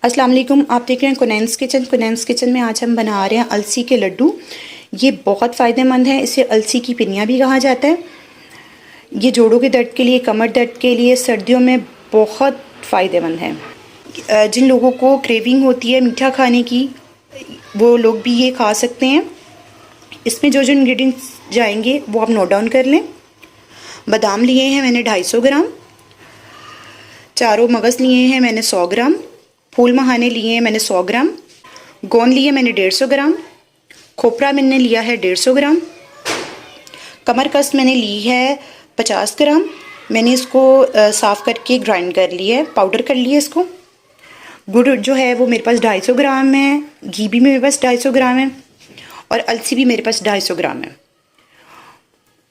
अस्सलाम वालेकुम। आप देख रहे हैं कुनैन्स किचन। कुनैन्स किचन में आज हम बना रहे हैं अलसी के लड्डू। ये बहुत फ़ायदेमंद है, इसे अलसी की पिनिया भी कहा जाता है। ये जोड़ों के दर्द के लिए, कमर दर्द के लिए सर्दियों में बहुत फ़ायदेमंद है। जिन लोगों को क्रेविंग होती है मीठा खाने की, वो लोग भी ये खा सकते हैं। इसमें जो जो इंग्रेडिएंट्स जाएंगे वो आप नोट डाउन कर लें। बादाम लिए हैं मैंने 250 ग्राम, चारों मगज़ लिए हैं मैंने 100 ग्राम, फूल मखाने लिए हैं मैंने 100 ग्राम, गोंद लिए मैंने 150 ग्राम, खोपरा मैंने लिया है 150 ग्राम, कमरकस मैंने ली है 50 ग्राम। मैंने इसको साफ़ करके ग्राइंड कर लिया है, पाउडर कर लिया इसको। गुड़ जो है वो मेरे पास 250 ग्राम है, घी भी मेरे पास 250 ग्राम है और अलसी भी मेरे पास 250 ग्राम है।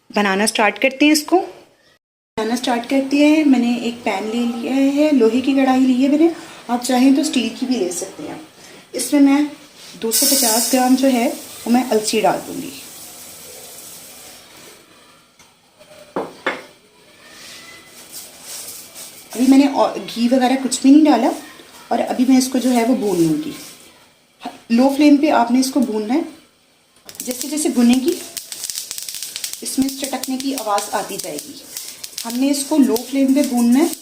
बनाना स्टार्ट करते हैं इसको। बनाना स्टार्ट करते हैं। मैंने एक पैन ले लिया है, लोहे की कढ़ाई ली है मैंने, आप चाहें तो स्टील की भी ले सकते हैं। इसमें मैं 250 ग्राम जो है वो मैं अलसी डाल दूंगी। अभी मैंने घी वगैरह कुछ भी नहीं डाला और अभी मैं इसको जो है वो भून लूँगी। लो फ्लेम पे आपने इसको भूनना है। जैसे जैसे भुनेगी इसमें चटकने की आवाज़ आती जाएगी। हमने इसको लो फ्लेम पे भूनना है।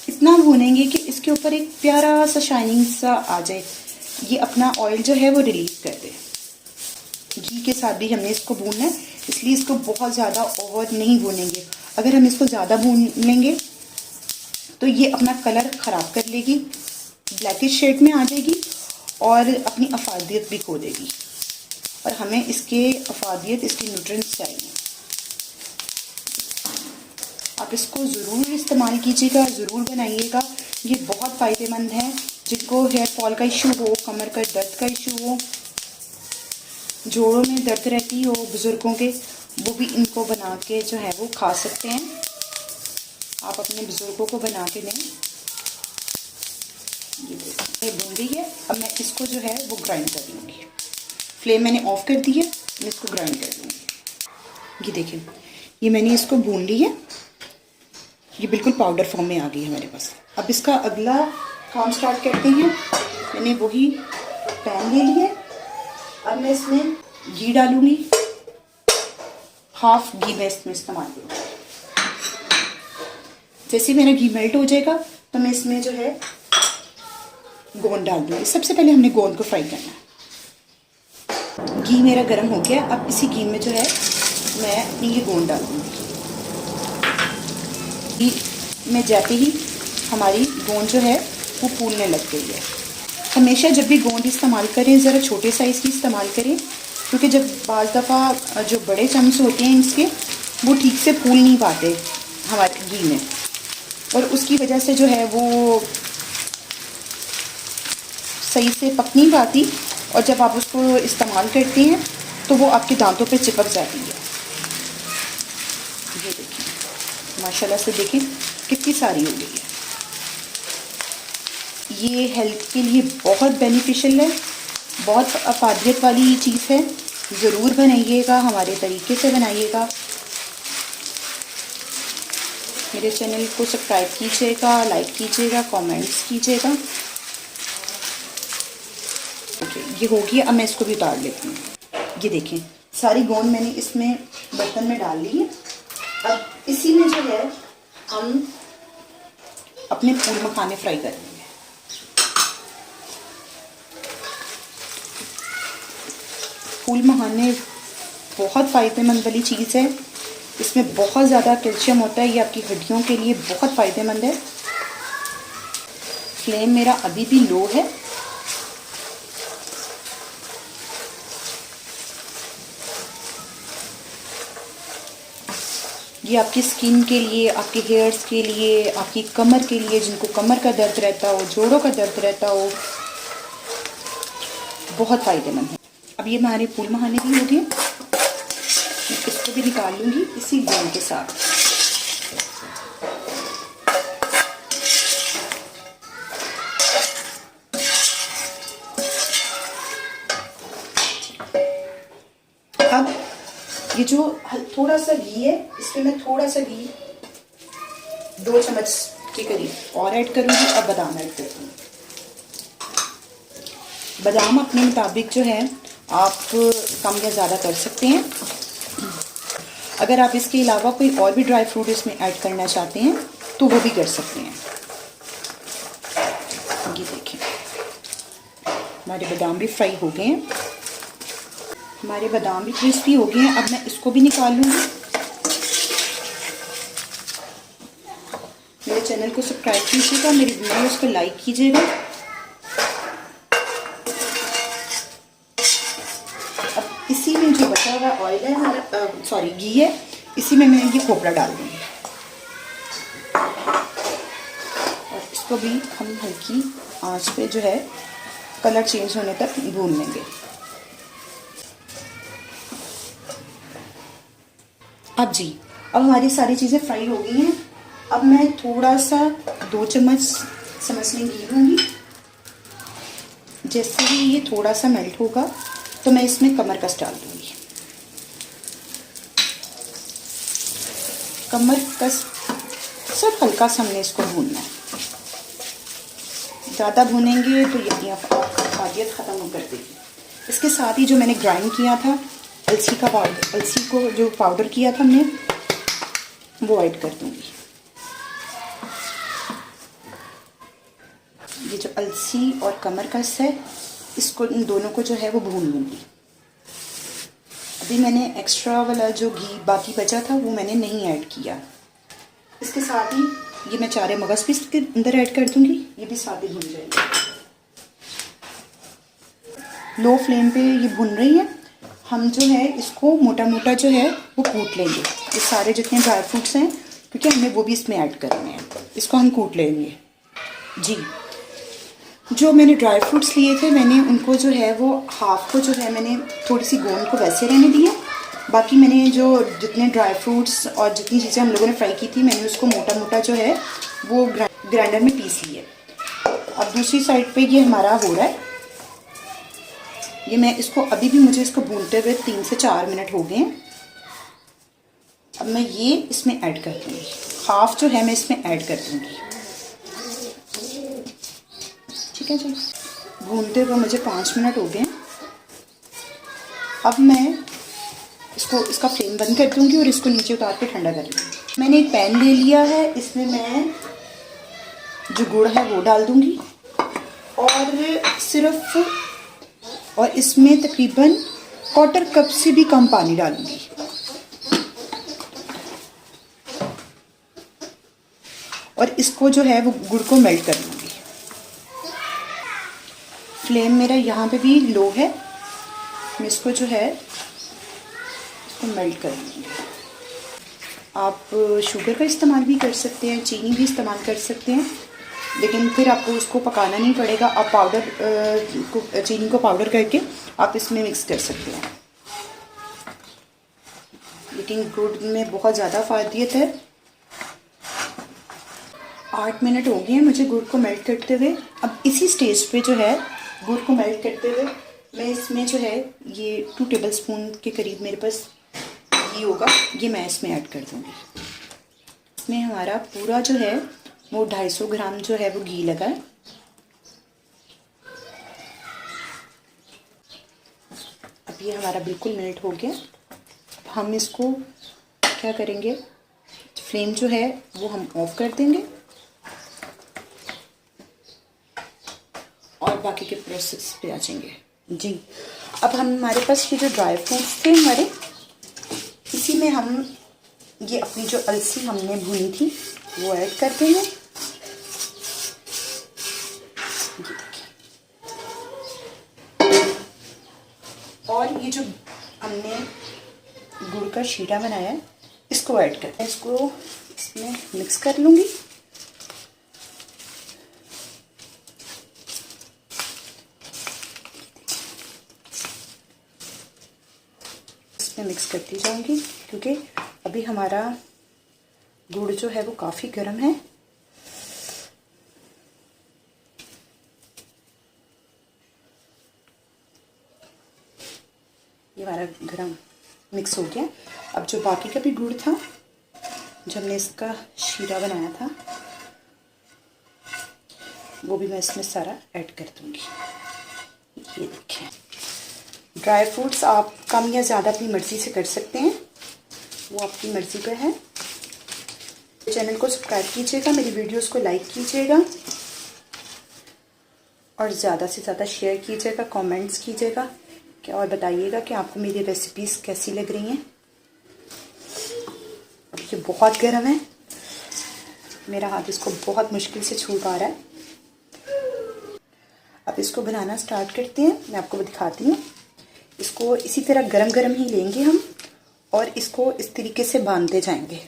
इतना भूनेंगे कि इसके ऊपर एक प्यारा सा शाइनिंग सा आ जाए, ये अपना ऑयल जो है वो रिलीज कर दे। घी के साथ भी हमने इसको भूनना है, इसलिए इसको बहुत ज़्यादा ओवर नहीं भूनेंगे। अगर हम इसको ज़्यादा भून लेंगे तो ये अपना कलर ख़राब कर लेगी, ब्लैकिश शेड में आ जाएगी और अपनी अफादियत भी खो देगी। और हमें इसके अफादियत, इसके न्यूट्रिएंट्स चाहिए। आप इसको ज़रूर इस्तेमाल कीजिएगा, ज़रूर बनाइएगा। ये बहुत फ़ायदेमंद है। जिनको हेयर फॉल का इशू हो, कमर का दर्द का इशू हो, जोड़ों में दर्द रहती हो बुज़ुर्गों के, वो भी इनको बना के जो है वो खा सकते हैं। आप अपने बुज़ुर्गों को बना के दें। ये भून गई है। अब मैं इसको जो है वो ग्राइंड कर लूँगी। फ्लेम मैंने ऑफ़ कर दी है, मैं इसको ग्राइंड कर लूँगी। ये देखिए, ये मैंने इसको भून ली है। ये बिल्कुल पाउडर फॉर्म में आ गई है मेरे पास। अब इसका अगला काम स्टार्ट करते हैं। मैंने वही पैन ले लिया। अब मैं इसमें घी डालूंगी। हाफ घी मैं इसमें इस्तेमाल करूँगी। जैसे मेरा घी मेल्ट हो जाएगा तो मैं इसमें जो है गोंद डाल दूँगी। सबसे पहले हमने गोंद को फ्राई करना है। घी मेरा गर्म हो गया। अब इसी घी में जो है मैं अपनी ये गोंद डाल दूँगी। में जाते ही हमारी गोंद जो है वो फूलने लग गई है। हमेशा जब भी गोंद इस्तेमाल करें ज़रा छोटे साइज़ की इस्तेमाल करें, क्योंकि जब बाज़ दफ़ा जो बड़े चम्मच होते हैं इसके, वो ठीक से फूल नहीं पाते हमारे घी में, और उसकी वजह से जो है वो सही से पक नहीं पाती, और जब आप उसको इस्तेमाल करते हैं तो वो आपके दांतों पे चिपक जाती है। ये देखिए, माशाल्लाह से देखें कितनी सारी हो गई है। ये हेल्थ के लिए बहुत बेनिफिशियल है, बहुत अफादियत वाली चीज़ है। ज़रूर बनाइएगा, हमारे तरीके से बनाइएगा। मेरे चैनल को सब्सक्राइब कीजिएगा, लाइक कीजिएगा, कमेंट्स कीजिएगा। ओके, ये हो गया। अब मैं इसको भी उतार लेती हूँ। ये देखें, सारी गोंद मैंने इसमें बर्तन में डाल ली है। अब इसी में जो है हम अपने फूल मखाने फ्राई करेंगे। फूल मखाने बहुत फ़ायदेमंद वाली चीज़ है। इसमें बहुत ज़्यादा कैल्शियम होता है। ये आपकी हड्डियों के लिए बहुत फ़ायदेमंद है। फ्लेम मेरा अभी भी लो है। ये आपकी स्किन के लिए, आपके हेयर्स के लिए, आपकी कमर के लिए, जिनको कमर का दर्द रहता हो, जोड़ों का दर्द रहता हो, बहुत फ़ायदेमंद है। अब ये हमारे फूल मखाने भी हो गए। मैं इसको भी निकाल लूँगी इसी गोंद के साथ। अब ये जो थोड़ा सा घी है, इसमें मैं थोड़ा सा घी 2 चम्मच के करीब और ऐड करूँगी। अब बादाम ऐड कर दूँगी। बादाम अपने मुताबिक जो है आप कम या ज़्यादा कर सकते हैं। अगर आप इसके अलावा कोई और भी ड्राई फ्रूट इसमें ऐड करना चाहते हैं तो वो भी कर सकते हैं। ये देखें हमारे बादाम भी फ्राई हो गए हैं, हमारे बादाम भी क्रिस्पी हो गए हैं। अब मैं इसको भी निकाल लूँगी। मेरे चैनल को सब्सक्राइब कीजिएगा, मेरी वीडियोस को लाइक कीजिएगा। अब इसी में जो बचा हुआ ऑयल है हमारा, सॉरी घी है, इसी में मैं ये खोपरा डाल दूँगी और इसको भी हम हल्की आंच पे जो है कलर चेंज होने तक भून लेंगे। अब हमारी सारी चीज़ें फ्राई हो गई हैं। अब मैं थोड़ा सा 2 चम्मच समझ लें घी लूँगी। जैसे ही ये थोड़ा सा मेल्ट होगा तो मैं इसमें कमरकस डाल दूँगी। कमरकस सिर्फ हल्का सा हमने इसको भूनना है, ज़्यादा भूनेंगे तो ये अफादियत ख़त्म कर देगी। इसके साथ ही जो मैंने ग्राइंड किया था अलसी का पाउडर, अलसी को जो पाउडर किया था हमने, वो ऐड कर दूँगी। ये जो अलसी और कमरकस है, इसको इन दोनों को जो है वो भून लूँगी। अभी मैंने एक्स्ट्रा वाला जो घी बाकी बचा था वो मैंने नहीं ऐड किया। इसके साथ ही ये मैं चारे मगज़ भी इसके अंदर ऐड कर दूँगी, ये भी साथ ही भून जाएगी। लो फ्लेम पे ये भुन रही है। हम जो है इसको मोटा मोटा जो है वो कूट लेंगे, ये सारे जितने ड्राई फ्रूट्स हैं, क्योंकि हमने वो भी इसमें ऐड करने हैं। इसको हम कूट लेंगे जी। जो मैंने ड्राई फ्रूट्स लिए थे, मैंने उनको जो है वो हाफ को जो है मैंने थोड़ी सी गोंद को वैसे रहने दिया। बाकी मैंने जो जितने ड्राई फ्रूट्स और जितनी चीज़ें हम लोगों ने फ्राई की थी, मैंने उसको मोटा मोटा जो है वो ग्राइंडर में पीस लिया। अब दूसरी साइड पे ये हमारा हो रहा है। ये मैं इसको अभी भी मुझे इसको भूनते हुए 3 से 4 मिनट हो गए हैं। अब मैं ये इसमें ऐड कर दूँगी, हाफ जो है मैं इसमें ऐड कर दूँगी। ठीक है जी, भूनते हुए मुझे 5 मिनट हो गए हैं। अब मैं इसका फ्लेम बंद कर दूँगी और इसको नीचे उतार के ठंडा कर लूँगी। मैंने एक पैन ले लिया है, इसमें मैं जो गुड़ है वो डाल दूँगी और इसमें तकरीबन 1/4 कप से भी कम पानी डालूँगी। और इसको जो है वो गुड़ को मेल्ट कर लूँगी। फ्लेम मेरा यहाँ पे भी लो है। मैं इसको जो है इसको मेल्ट कर लूँगी। आप शुगर का इस्तेमाल भी कर सकते हैं, चीनी भी इस्तेमाल कर सकते हैं, लेकिन फिर आपको उसको पकाना नहीं पड़ेगा। आप चीनी को पाउडर करके आप इसमें मिक्स कर सकते हैं। लेकिन गुड़ में बहुत ज़्यादा फ़ायदियत है। 8 मिनट हो गए हैं मुझे गुड़ को मेल्ट करते हुए। अब इसी स्टेज पे जो है गुड़ को मेल्ट करते हुए मैं इसमें जो है ये 2 टेबलस्पून के करीब मेरे पास घी होगा, ये मैं इसमें ऐड कर दूँगी। इसमें हमारा पूरा जो है वो 250 ग्राम जो है वो घी लगा है। अब ये हमारा बिल्कुल मेल्ट हो गया। अब हम इसको क्या करेंगे, फ्लेम जो है वो हम ऑफ कर देंगे और बाकी के प्रोसेस पे आ जाएंगे जी। अब हमारे पास ये जो ड्राई फ्रूट्स थे हमारे, इसी में हम ये अपनी जो अलसी हमने भुनी थी वो ऐड कर देंगे। और ये जो हमने गुड़ का शीरा बनाया है इसको ऐड कर, इसको इसमें मिक्स कर लूँगी। इसमें मिक्स करती जाऊँगी क्योंकि अभी हमारा गुड़ जो है वो काफ़ी गर्म है। ये हमारा गरम मिक्स हो गया। अब जो बाकी का भी गुड़ था, जो हमने इसका शीरा बनाया था, वो भी मैं इसमें सारा ऐड कर दूँगी। ये देखें, ड्राई फ्रूट्स आप कम या ज़्यादा अपनी मर्ज़ी से कर सकते हैं, वो आपकी मर्ज़ी पे है। चैनल को सब्सक्राइब कीजिएगा, मेरी वीडियोस को लाइक कीजिएगा और ज़्यादा से ज़्यादा शेयर कीजिएगा, कमेंट्स कीजिएगा क्या और बताइएगा कि आपको मेरी रेसिपीज़ कैसी लग रही हैं। अब ये बहुत गर्म है, मेरा हाथ इसको बहुत मुश्किल से छू पा रहा है। अब इसको बनाना स्टार्ट करते हैं, मैं आपको दिखाती हूँ। इसको इसी तरह गरम गरम ही लेंगे हम और इसको इस तरीके से बांधते जाएंगे।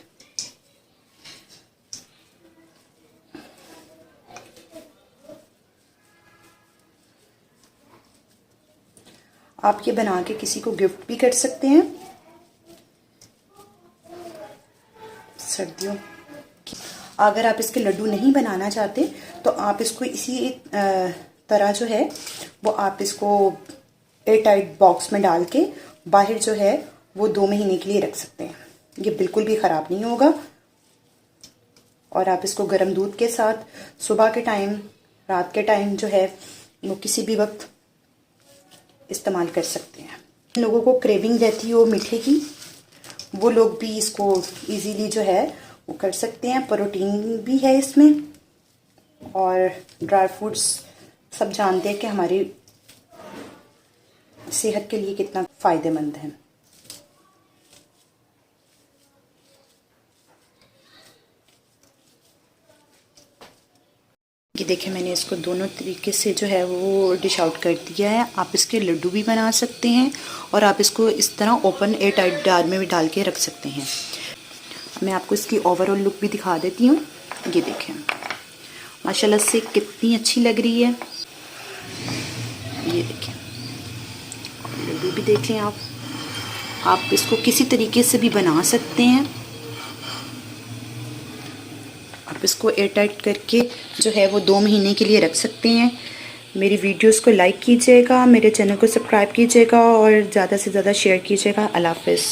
आप ये बना के किसी को गिफ्ट भी कर सकते हैं सर्दियों। अगर आप इसके लड्डू नहीं बनाना चाहते तो आप इसको इसी तरह जो है वो आप इसको एयर टाइट बॉक्स में डाल के बाहर जो है वो 2 महीने के लिए रख सकते हैं। ये बिल्कुल भी ख़राब नहीं होगा और आप इसको गर्म दूध के साथ सुबह के टाइम, रात के टाइम जो है वो किसी भी वक्त इस्तेमाल कर सकते हैं। लोगों को क्रेविंग रहती हो मीठे की, वो लोग भी इसको इजीली जो है वो कर सकते हैं। प्रोटीन भी है इसमें और ड्राई फ्रूट्स सब जानते हैं कि हमारी सेहत के लिए कितना फ़ायदेमंद है। ये देखिए, मैंने इसको दोनों तरीके से जो है वो डिश आउट कर दिया है। आप इसके लड्डू भी बना सकते हैं और आप इसको इस तरह ओपन एयर टाइट जार में भी डाल के रख सकते हैं। मैं आपको इसकी ओवरऑल लुक भी दिखा देती हूँ। ये देखें, माशाल्लाह से कितनी अच्छी लग रही है। ये देखें, लड्डू भी देख लें आप इसको किसी तरीके से भी बना सकते हैं। आप इसको एयर टाइट करके जो है वो 2 महीने के लिए रख सकते हैं। मेरी वीडियोस को लाइक कीजिएगा, मेरे चैनल को सब्सक्राइब कीजिएगा और ज़्यादा से ज़्यादा शेयर कीजिएगा। अल्लाह हाफ़िज़।